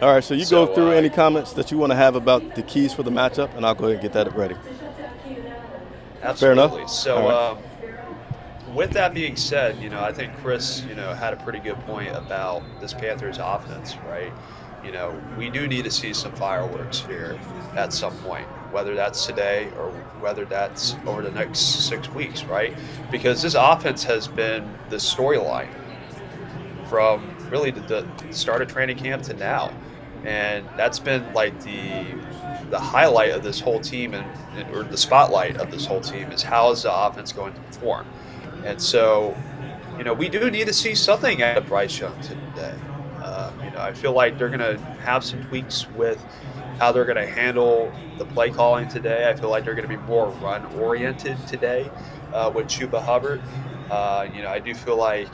All right, so you go through any comments that you want to have about the keys for the matchup, and I'll go ahead and get that ready. Absolutely. Fair enough? So with that being said, I think Chris, had a pretty good point about this Panthers offense, right? We do need to see some fireworks here at some point, whether that's today or whether that's over the next 6 weeks, right? Because this offense has been the storyline from really the start of training camp to now. And that's been like the highlight of this whole team or the spotlight of this whole team is how is the offense going to perform. And so, we do need to see something out of Bryce Young today. I feel like they're going to have some tweaks with how they're going to handle the play calling today. I feel like they're going to be more run-oriented today with Chuba Hubbard. I do feel like,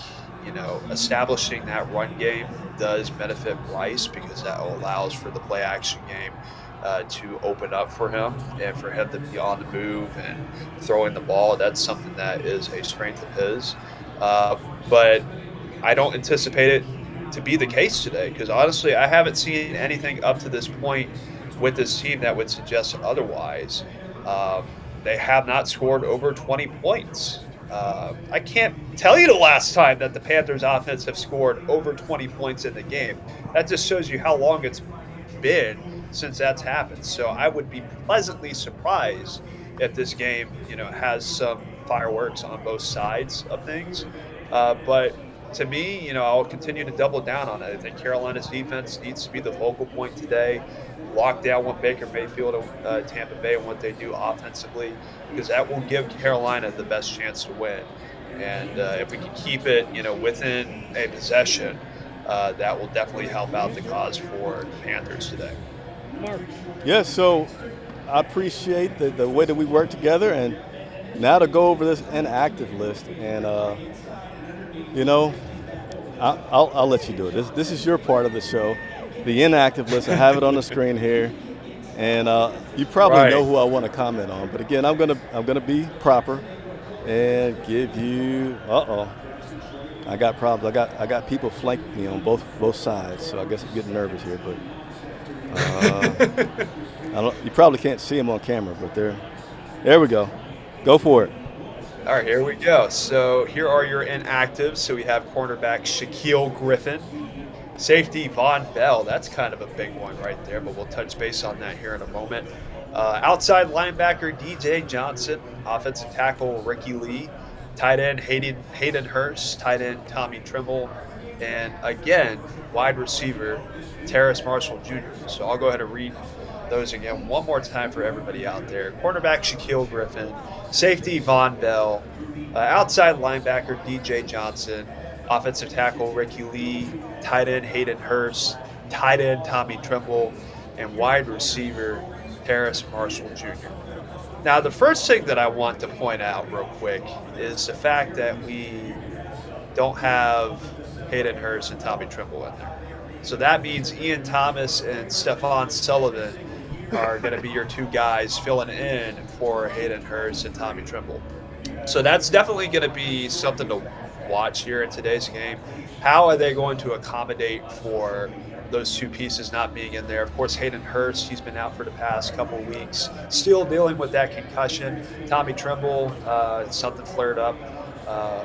establishing that run game does benefit Bryce because that allows for the play-action game to open up for him and for him to be on the move and throwing the ball. That's something that is a strength of his. But I don't anticipate it to be the case today because honestly, I haven't seen anything up to this point with this team that would suggest otherwise. Um, they have not scored over 20 points. I can't tell you the last time that the Panthers offense have scored over 20 points in the game. That just shows you how long it's been since that's happened. So I would be pleasantly surprised if this game, has some fireworks on both sides of things. But to me, I'll continue to double down on it. I think Carolina's defense needs to be the focal point today. Lock down what Baker Mayfield and Tampa Bay and what they do offensively, because that will give Carolina the best chance to win. And if we can keep it, within a possession, that will definitely help out the cause for the Panthers today. Yeah, so I appreciate the way that we work together, and now to go over this inactive list, and I'll let you do it. This is your part of the show, the inactive list. I have it on the screen here, and you probably know who I want to comment on. But again, I'm gonna be proper and give you. I got problems. I got people flanking me on both sides, so I guess I'm getting nervous here. But you probably can't see them on camera, but there we go. Go for it. All right, here we go. So here are your inactives. So we have cornerback Shaquille Griffin, safety Von Bell. That's kind of a big one right there, but we'll touch base on that here in a moment. Outside linebacker DJ Johnson, offensive tackle Ricky Lee, tight end Hayden Hurst, tight end Tommy Trimble, and again, wide receiver Terrace Marshall Jr. So I'll go ahead and read those again one more time for everybody out there. Cornerback Shaquille Griffin, safety Von Bell, outside linebacker DJ Johnson, offensive tackle Ricky Lee, tight end Hayden Hurst, tight end Tommy Trimble, and wide receiver Terrace Marshall Jr. Now, the first thing that I want to point out real quick is the fact that we don't have Hayden Hurst and Tommy Trimble in there. So that means Ian Thomas and Stephon Sullivan are going to be your two guys filling in for Hayden Hurst and Tommy Trimble. So that's definitely going to be something to watch here in today's game. How are they going to accommodate for those two pieces not being in there? Of course, Hayden Hurst, he's been out for the past couple of weeks, still dealing with that concussion. Tommy Trimble, something flared up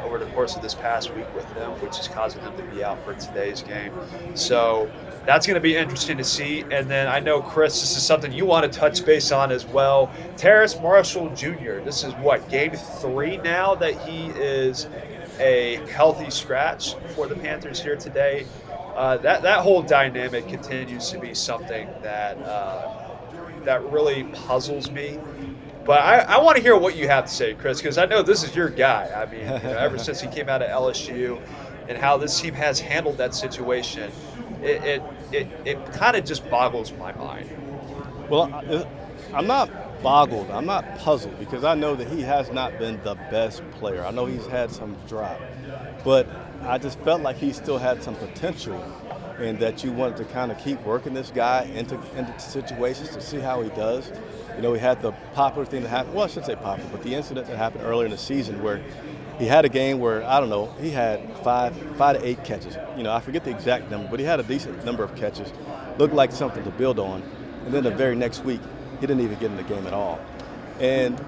over the course of this past week with him, which is causing him to be out for today's game. So that's going to be interesting to see. And then I know, Chris, this is something you want to touch base on as well. Terrace Marshall Jr., this is game 3 now that he is a healthy scratch for the Panthers here today. That whole dynamic continues to be something that really puzzles me. But I want to hear what you have to say, Chris, because I know this is your guy. I mean, ever since he came out of LSU and how this team has handled that situation, it kind of just boggles my mind. Well, I'm not boggled. I'm not puzzled because I know that he has not been the best player. I know he's had some drop, but I just felt like he still had some potential and that you wanted to kind of keep working this guy into situations to see how he does. We had the popular thing that happened. Well, I shouldn't say popular, but the incident that happened earlier in the season where he had a game where, I don't know, he had 5 to 8 catches. I forget the exact number, but he had a decent number of catches. Looked like something to build on. And then the very next week, he didn't even get in the game at all. And,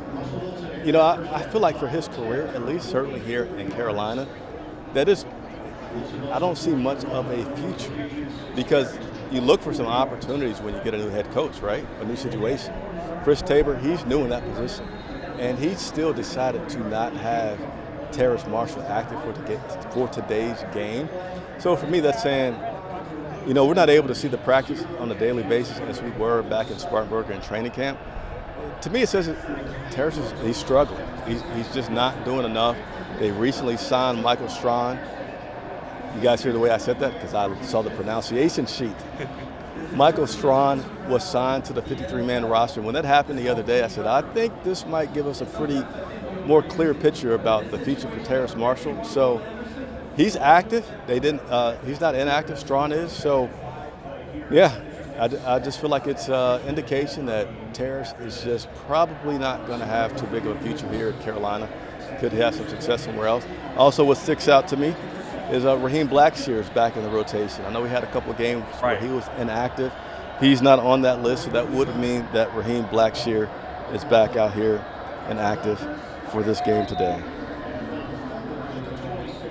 I feel like for his career, at least certainly here in Carolina, I don't see much of a future because you look for some opportunities when you get a new head coach, right? A new situation. Chris Tabor, he's new in that position, and he still decided to not have Terrace Marshall active for today's game. So for me, that's saying, we're not able to see the practice on a daily basis as we were back in Spartanburg in training camp. To me, it says that Terrace he's struggling. He's just not doing enough. They recently signed Michael Strawn. You guys hear the way I said that? Because I saw the pronunciation sheet. Michael Strawn was signed to the 53-man roster. When that happened the other day, I said, I think this might give us a pretty more clear picture about the future for Terrace Marshall. So he's active. He's not inactive. Strawn is. So, yeah, I just feel like it's indication that Terrace is just probably not going to have too big of a future here at Carolina. Could have some success somewhere else. Also, what sticks out to me is Raheem Blackshear is back in the rotation. I know he had a couple of games where he was inactive. He's not on that list, so that would mean that Raheem Blackshear is back out here and active for this game today.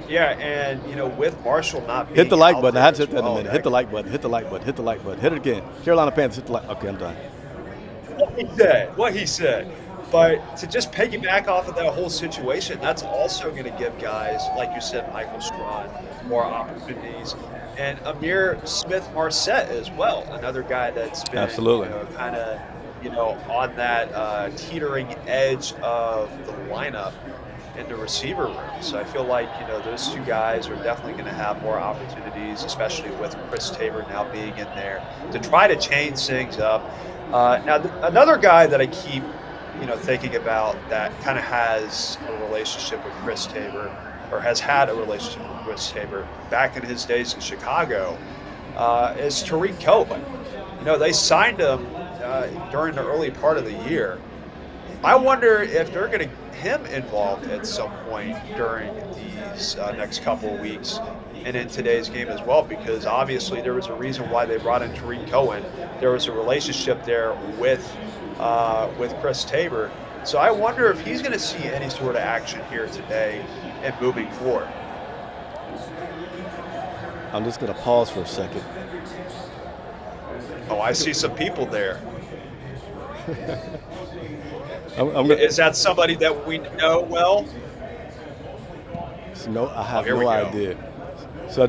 Yeah, and with Marshall not being hit the like out button. there I had to hit as that in a well, minute. Hit the like button. Hit the like button. Hit the like button. Hit it again. Carolina Panthers. Hit the like. Okay, I'm done. What he said. But to just piggyback off of that whole situation, that's also going to give guys, like you said, Michael Strawn, more opportunities. And Amir Smith-Marset as well, another guy that's been kind of, on that teetering edge of the lineup in the receiver room. So I feel like, those two guys are definitely going to have more opportunities, especially with Chris Tabor now being in there, to try to change things up. Now, another guy that I keep thinking about that kind of has a relationship with Chris Tabor, or has had a relationship with Chris Tabor back in his days in Chicago, is Tariq Cohen. They signed him during the early part of the year. I wonder if they're going to get him involved at some point during these next couple of weeks and in today's game as well, because obviously there was a reason why they brought in Tariq Cohen. There was a relationship there with Chris Tabor. So I wonder if he's going to see any sort of action here today and moving forward. I'm just going to pause for a second. Oh, I see some people there. Is that somebody that we know well? No, I have no idea. So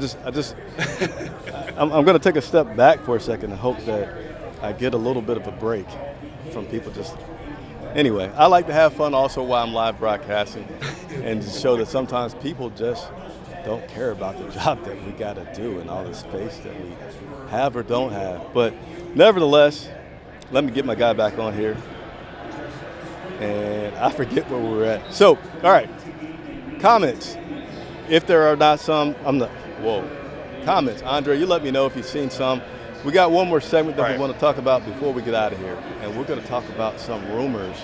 I'm going to take a step back for a second and hope that I get a little bit of a break from people Anyway, I like to have fun also while I'm live broadcasting and to show that sometimes people just don't care about the job that we got to do and all the space that we have or don't have. But nevertheless, let me get my guy back on here. And I forget where we were at. So, all right, comments. If there are not some, comments. Andre, you let me know if you've seen some. We got one more segment that we want to talk about before we get out of here. And we're going to talk about some rumors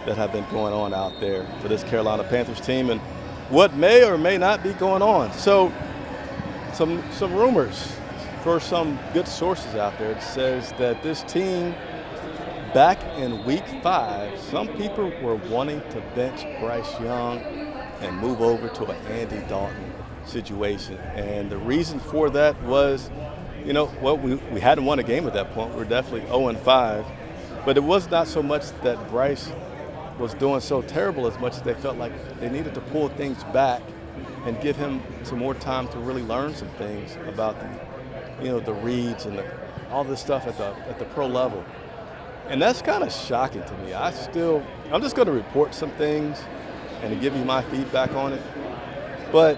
that have been going on out there for this Carolina Panthers team and what may or may not be going on. So some rumors for some good sources out there. It says that this team, back in week 5, some people were wanting to bench Bryce Young and move over to an Andy Dalton situation. And the reason for that was, we hadn't won a game at that point. We were definitely 0-5. But it was not so much that Bryce was doing so terrible as much as they felt like they needed to pull things back and give him some more time to really learn some things about the reads and all this stuff at the pro level. And that's kind of shocking to me. I'm just going to report some things and to give you my feedback on it. But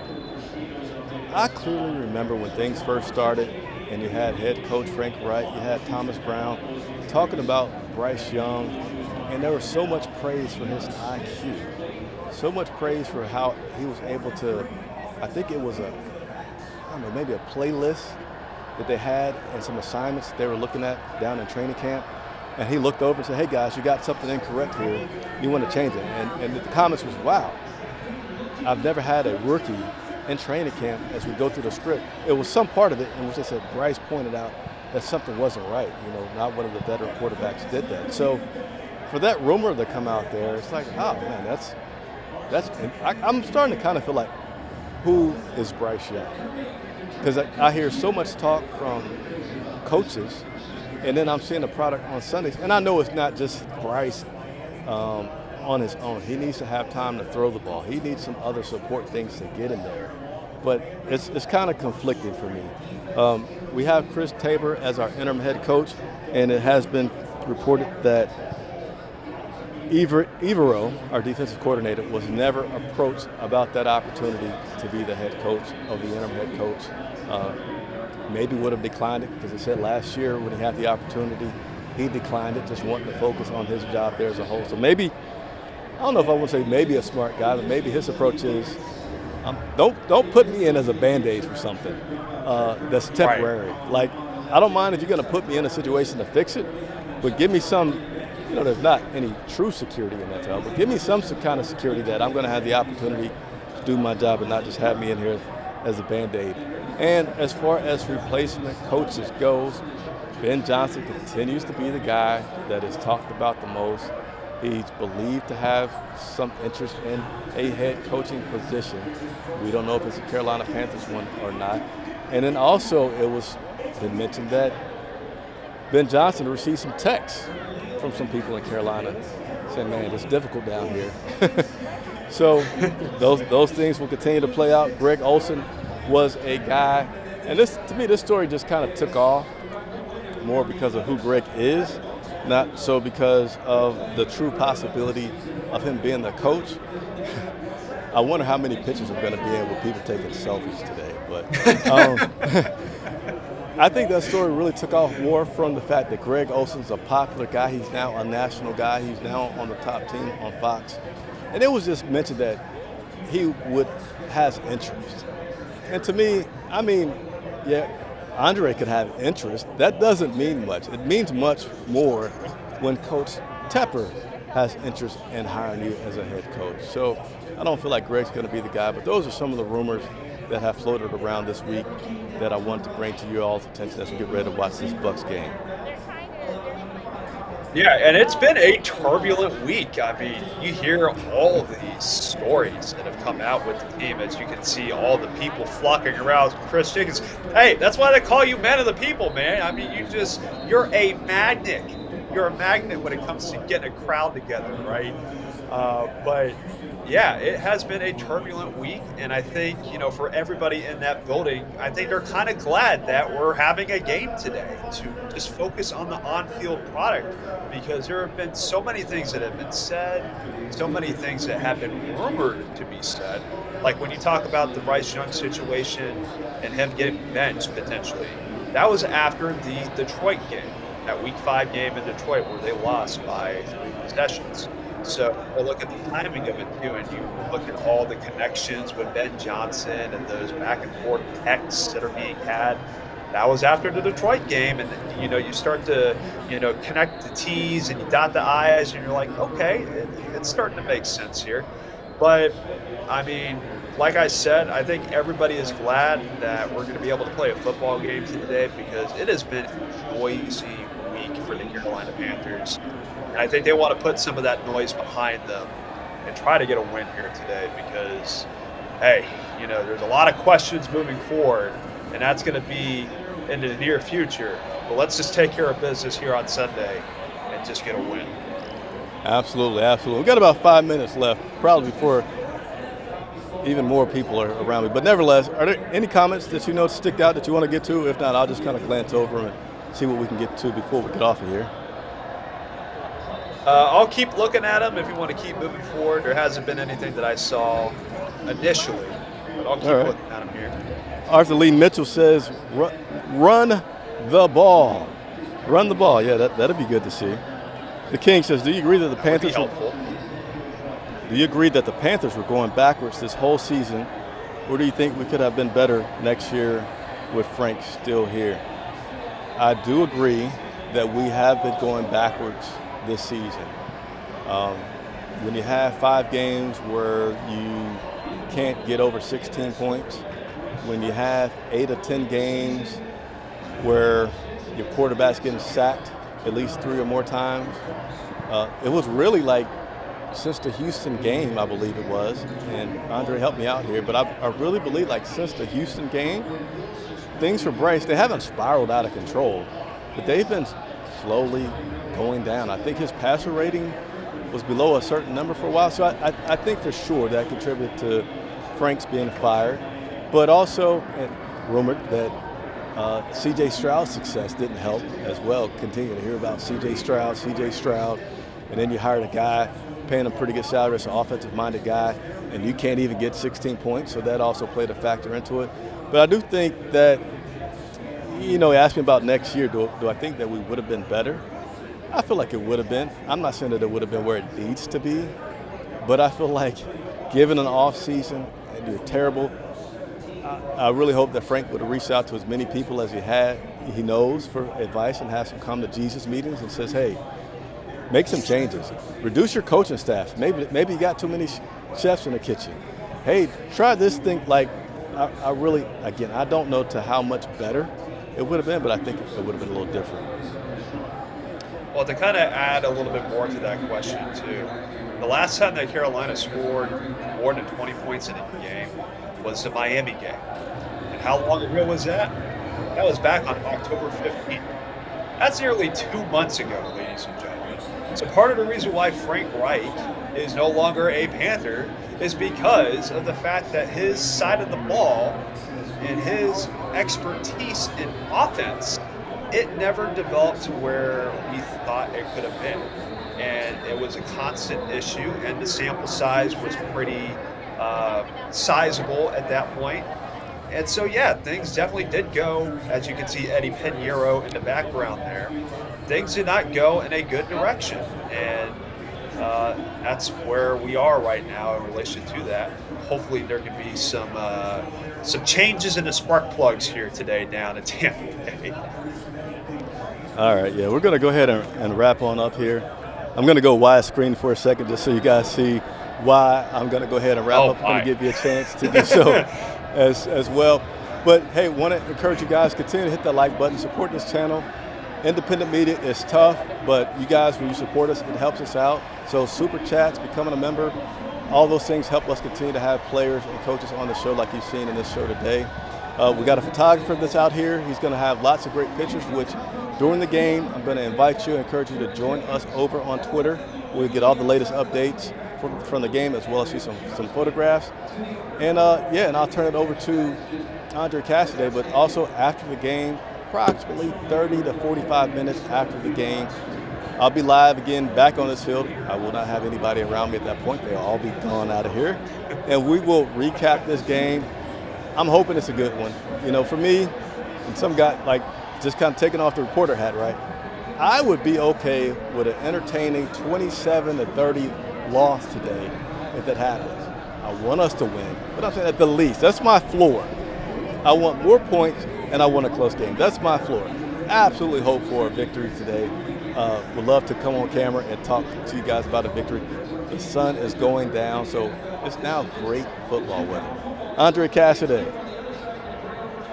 I clearly remember when things first started and you had head coach Frank Wright, you had Thomas Brown talking about Bryce Young, and there was so much praise for his IQ, so much praise for how he was able to, I think it was maybe a playlist that they had and some assignments they were looking at down in training camp. And he looked over and said, hey guys, you got something incorrect here. You want to change it. And the comments was, wow, I've never had a rookie in training camp as we go through the script. It was some part of it in which they said Bryce pointed out that something wasn't right. Not one of the veteran quarterbacks did that. So for that rumor to come out there, it's like, oh man, I'm starting to kind of feel like, who is Bryce Young? Because I hear so much talk from coaches, and then I'm seeing the product on Sundays. And I know it's not just Bryce on his own. He needs to have time to throw the ball. He needs some other support things to get him there. But it's kind of conflicting for me. We have Chris Tabor as our interim head coach, and it has been reported that Evero, our defensive coordinator, was never approached about that opportunity to be the head coach of the interim head coach. Maybe would have declined it because he said last year when he had the opportunity, he declined it, just wanting to focus on his job there as a whole. So maybe, I don't know if I want to say maybe a smart guy, but maybe his approach is, don't put me in as a Band-Aid for something that's temporary. Right. Like, I don't mind if you're going to put me in a situation to fix it, but give me some, there's not any true security in that job, but give me some kind of security that I'm going to have the opportunity to do my job and not just have me in here as a Band-Aid. And as far as replacement coaches goes, Ben Johnson continues to be the guy that is talked about the most. He's believed to have some interest in a head coaching position. We don't know if it's a Carolina Panthers one or not. And then also it was been mentioned that Ben Johnson received some texts from some people in Carolina saying, man, it's difficult down here. So those things will continue to play out. Greg Olsen was a guy, and to me, this story just kind of took off more because of who Greg is, not so because of the true possibility of him being the coach. I wonder how many pictures are going to be in with people taking selfies today. But I think that story really took off more from the fact that Greg Olsen's a popular guy. He's now a national guy. He's now on the top team on Fox. And it was just mentioned that he has interest. And to me, I mean, yeah, Andre could have interest. That doesn't mean much. It means much more when Coach Tepper has interest in hiring you as a head coach. So I don't feel like Greg's going to be the guy, but those are some of the rumors that have floated around this week that I want to bring to you all's attention as we get ready to watch this Bucs game. Yeah, and it's been a turbulent week. I mean, you hear all of these stories that have come out with the team. As you can see, all the people flocking around Chris Jenkins. Hey, that's why they call you man of the people, man. I mean, you're a magnet. You're a magnet when it comes to getting a crowd together, right? But yeah, it has been a turbulent week, and I think, for everybody in that building, I think they're kind of glad that we're having a game today to just focus on the on-field product, because there have been so many things that have been said, so many things that have been rumored to be said. Like when you talk about the Bryce Young situation and him getting benched potentially, that was after the Detroit game, that Week 5 game in Detroit where they lost by 3 possessions. So I look at the timing of it too, and you look at all the connections with Ben Johnson and those back and forth texts that are being had. That was after the Detroit game, and you start to connect the T's and you dot the I's, and you're like, okay, it's starting to make sense here. But I mean, like I said, I think everybody is glad that we're going to be able to play a football game today, because it has been a noisy week for the Carolina Panthers. And I think they want to put some of that noise behind them and try to get a win here today, because, hey, there's a lot of questions moving forward, and that's going to be in the near future. But let's just take care of business here on Sunday and just get a win. Absolutely, absolutely. We've got about 5 minutes left, probably before even more people are around me. But nevertheless, are there any comments that stick out that you want to get to? If not, I'll just kind of glance over and see what we can get to before we get off of here. I'll keep looking at them if you want to keep moving forward. There hasn't been anything that I saw initially, but I'll keep looking at them here. Arthur Lee Mitchell says, run the ball. Run the ball. Yeah, that'd be good to see. The King says, do you agree that the Panthers were going backwards this whole season, or do you think we could have been better next year with Frank still here? I do agree that we have been going backwards this season. When you have 5 games where you can't get over 16 points, when you have 8 or 10 games where your quarterback's getting sacked at least 3 or more times, it was really like since the Houston game, I believe it was, and Andre helped me out here, but I really believe like since the Houston game, things for Bryce, they haven't spiraled out of control, but they've been slowly going down. I think his passer rating was below a certain number for a while, so I think for sure that contributed to Frank's being fired, but also rumored that C.J. Stroud's success didn't help as well. Continue to hear about C.J. Stroud, and then you hired a guy, paying him pretty good salary as an offensive-minded guy, and you can't even get 16 points, so that also played a factor into it. But I do think that, he asked me about next year, do I think that we would have been better? I feel like it would have been. I'm not saying that it would have been where it needs to be, but I feel like given an off season, situation. You're terrible. I really hope that Frank would have reached out to as many people as he knows for advice and have some come to Jesus meetings and says, hey, make some changes. Reduce your coaching staff. Maybe you got too many chefs in the kitchen. Hey, try this thing. Like, I really, again, I don't know to how much better it would have been, but I think it would have been a little different. Well, to kind of add a little bit more to that question, too, the last time that Carolina scored more than 20 points in a game was the Miami game. And how long ago was that? That was back on October 15th. That's nearly 2 months ago, ladies and gentlemen. So part of the reason why Frank Reich is no longer a Panther is because of the fact that his side of the ball and his expertise in offense, it never developed to where we thought it could have been. And it was a constant issue, and the sample size was pretty sizable at that point. And so, yeah, things definitely did go, as you can see Eddie Pinheiro in the background there, things did not go in a good direction. And that's where we are right now in relation to that. Hopefully there can be some changes in the spark plugs here today down in Tampa Bay. All right, yeah, we're going to go ahead and wrap on up here. I'm going to go widescreen for a second just so you guys see why I'm going to go ahead and wrap up. I'm going to give you a chance to do so as well. But, hey, want to encourage you guys, continue to hit that like button, support this channel. Independent media is tough, but you guys, when you support us, it helps us out. So super chats, becoming a member, all those things help us continue to have players and coaches on the show like you've seen in this show today. We got a photographer that's out here. He's going to have lots of great pictures, which during the game, I'm going to invite you, encourage you to join us over on Twitter. We'll get all the latest updates from the game as well as see some photographs. And and I'll turn it over to Andre Cassidy, but also after the game, approximately 30 to 45 minutes after the game, I'll be live again back on this field. I will not have anybody around me at that point. They'll all be gone out of here. And we will recap this game. I'm hoping it's a good one. You know, for me, and some guy like just kind of taking off the reporter hat, right? I would be okay with an entertaining 27-30 loss today if that happens. I want us to win, but I'm saying at the least, that's my floor. I want more points and I want a close game. That's my floor. Absolutely hope for a victory today. Would love to come on camera and talk to you guys about a victory. The sun is going down, so it's now great football weather. Andre Cassidy,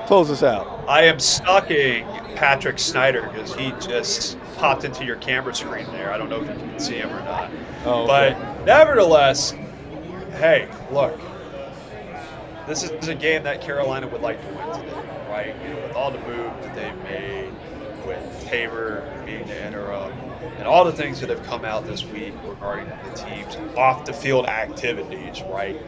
close us out. I am stalking Patrick Snyder because he just popped into your camera screen there. I don't know if you can see him or not. Oh, okay. But nevertheless, hey, look, this is a game that Carolina would like to win today, right? You know, with all the moves that they've made, with Tabor being the interim, and all the things that have come out this week regarding the team's off-the-field activities, right?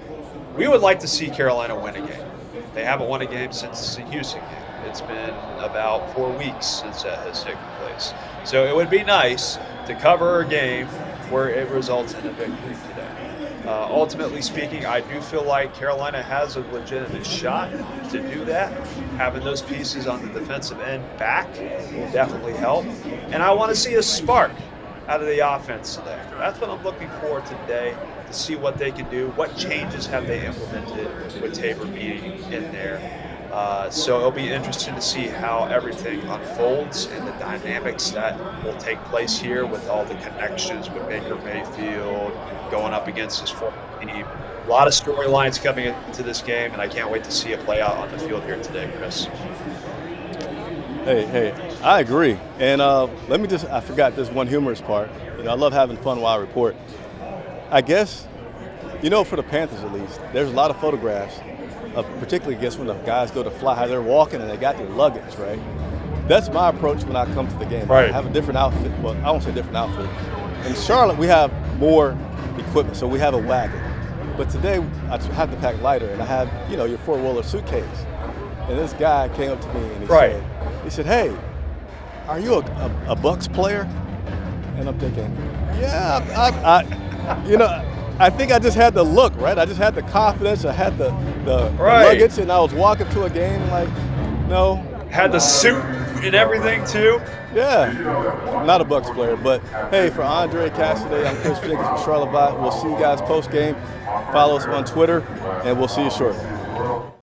We would like to see Carolina win a game. They haven't won a game since the Houston game. It's been about 4 weeks since that has taken place. So it would be nice to cover a game where it results in a victory today. Ultimately speaking, I do feel like Carolina has a legitimate shot to do that. Having those pieces on the defensive end back will definitely help. And I want to see a spark out of the offense today. That's what I'm looking for today, to see what they can do. What changes have they implemented with Tabor being in there? So it'll be interesting to see how everything unfolds and the dynamics that will take place here with all the connections with Baker Mayfield going up against his former team. A lot of storylines coming into this game, and I can't wait to see it play out on the field here today, Chris. Hey, I agree. And I forgot this one humorous part. You know, I love having fun while I report. I guess, you know, for the Panthers at least, there's a lot of photographs of, particularly against when the guys go to fly, how they're walking and they got their luggage, right? That's my approach when I come to the game. Right. I have a different outfit. Well, I won't say different outfit. In Charlotte, we have more equipment, so we have a wagon. But today, I have to pack lighter, and I have, you know, your four-wheeler suitcase. And this guy came up to me and he said, hey, are you a Bucks player? And I'm thinking, yeah, you know, I think I just had the look, right? I just had the confidence. I had the luggage, and I was walking to a game like, no. Had the suit. and everything too. Yeah, not a Bucs player, but hey, for Andre Cassidy, I'm Chris Jenkins from Charlotte Bot. We'll see you guys post game. Follow us on Twitter, and we'll see you shortly.